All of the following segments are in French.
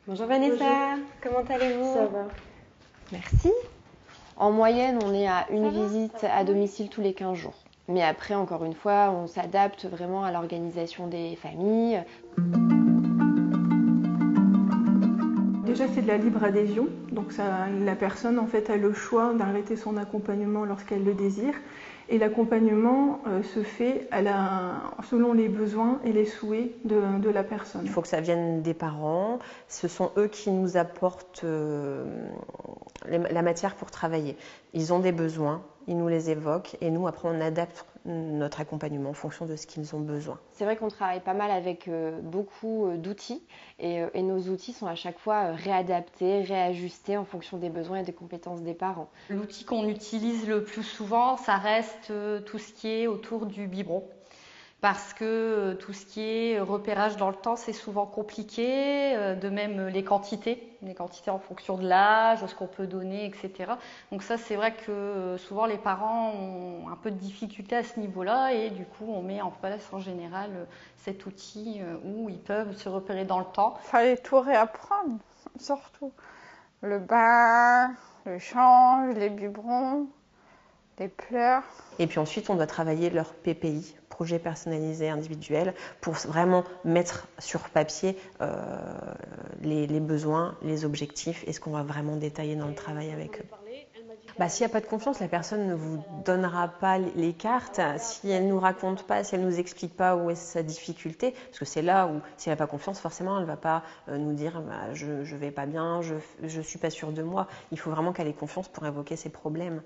Bonjour Vanessa, bonjour. Comment allez-vous? Ça va. Merci. En moyenne, on est à une visite à domicile tous les 15 jours. Mais après, encore une fois, on s'adapte vraiment à l'organisation des familles. Déjà, c'est de la libre adhésion, donc la personne en fait a le choix d'arrêter son accompagnement lorsqu'elle le désire. Et l'accompagnement se fait selon les besoins et les souhaits de la personne. Il faut que ça vienne des parents, ce sont eux qui nous apportent la matière pour travailler. Ils ont des besoins, ils nous les évoquent et nous après on adapte notre accompagnement en fonction de ce qu'ils ont besoin. C'est vrai qu'on travaille pas mal avec beaucoup d'outils et nos outils sont à chaque fois réadaptés, réajustés en fonction des besoins et des compétences des parents. L'outil qu'on utilise le plus souvent, ça reste tout ce qui est autour du biberon. Parce que tout ce qui est repérage dans le temps, c'est souvent compliqué, de même les quantités en fonction de l'âge, ce qu'on peut donner, etc. Donc ça, c'est vrai que souvent les parents ont un peu de difficulté à ce niveau-là et du coup, on met en place en général cet outil où ils peuvent se repérer dans le temps. Il fallait tout réapprendre, surtout. Le bain, le change, les biberons, les pleurs. Et puis ensuite, on doit travailler leur PPI, projet personnalisé individuel, pour vraiment mettre sur papier les besoins, les objectifs et ce qu'on va vraiment détailler dans le travail avec eux. S'il n'y a pas de confiance, la personne ne vous donnera pas les cartes. Si elle ne nous raconte pas, si elle ne nous explique pas où est sa difficulté, parce que c'est là où, si elle n'a pas confiance, forcément, elle ne va pas nous dire je ne vais pas bien, je ne suis pas sûre de moi. Il faut vraiment qu'elle ait confiance pour évoquer ses problèmes,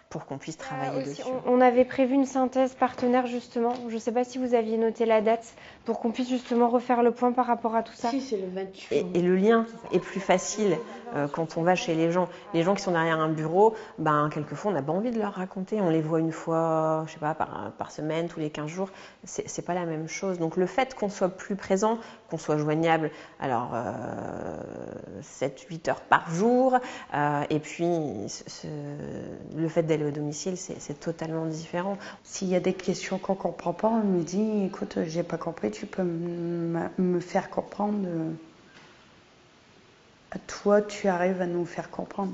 pour qu'on puisse travailler dessus. On avait prévu une synthèse partenaire justement, je ne sais pas si vous aviez noté la date, pour qu'on puisse justement refaire le point par rapport à tout ça. Si, c'est le 28. Et le lien est plus facile quand on va chez les gens. Les gens qui sont derrière un bureau, quelquefois on n'a pas envie de leur raconter, on les voit une fois, je sais pas, par semaine, tous les 15 jours, c'est pas la même chose. Donc le fait qu'on soit plus présent, qu'on soit joignable, alors 7-8 heures par jour, et puis le fait d'aller au domicile, c'est totalement différent. S'il y a des questions qu'on ne comprend pas, on me dit, écoute, j'ai pas compris, tu peux me faire comprendre. Toi, tu arrives à nous faire comprendre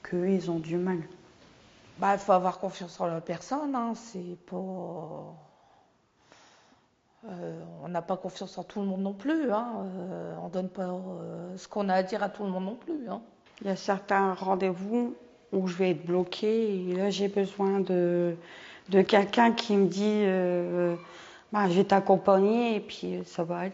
qu'eux, ils ont du mal. Il faut avoir confiance en la personne, hein. C'est pas... on n'a pas confiance en tout le monde non plus, hein. On ne donne pas ce qu'on a à dire à tout le monde non plus, hein. Il y a certains rendez-vous où je vais être bloquée et là j'ai besoin de quelqu'un qui me dit je vais t'accompagner et puis ça va aller.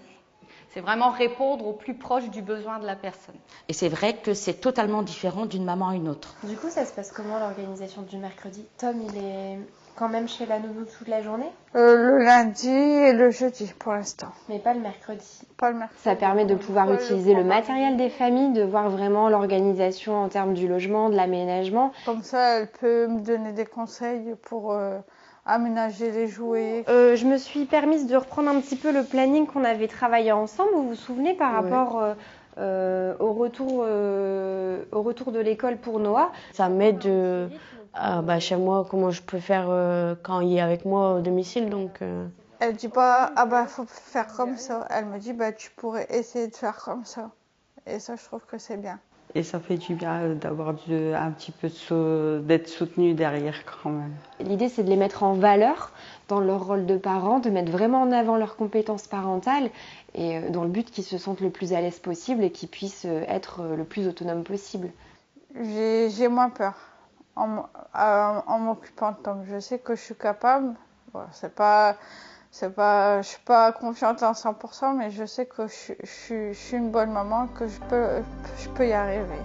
C'est vraiment répondre au plus proche du besoin de la personne. Et c'est vrai que c'est totalement différent d'une maman à une autre. Du coup, ça se passe comment l'organisation du mercredi? Tom, il est quand même chez la nounou toute la journée? Le lundi et le jeudi pour l'instant. Mais pas le mercredi? Pas le mercredi. Ça permet de pouvoir utiliser le matériel des familles, de voir vraiment l'organisation en termes du logement, de l'aménagement. Comme ça, elle peut me donner des conseils pour aménager les jouets. Je me suis permise de reprendre un petit peu le planning qu'on avait travaillé ensemble. Vous vous souvenez par rapport au retour de l'école pour Noah? Ça m'aide chez moi, comment je peux faire quand il est avec moi au domicile. Donc, Elle dit pas, faut faire comme ça. Elle me dit, tu pourrais essayer de faire comme ça. Et ça, je trouve que c'est bien. Et ça fait du bien d'avoir un petit peu d'être soutenu derrière quand même. L'idée, c'est de les mettre en valeur dans leur rôle de parents, de mettre vraiment en avant leurs compétences parentales et dans le but qu'ils se sentent le plus à l'aise possible et qu'ils puissent être le plus autonomes possible. J'ai moins peur en m'occupant de Tom. Je sais que je suis capable. Bon, je suis pas confiante à 100%, mais je sais que je suis une bonne maman, que je peux y arriver.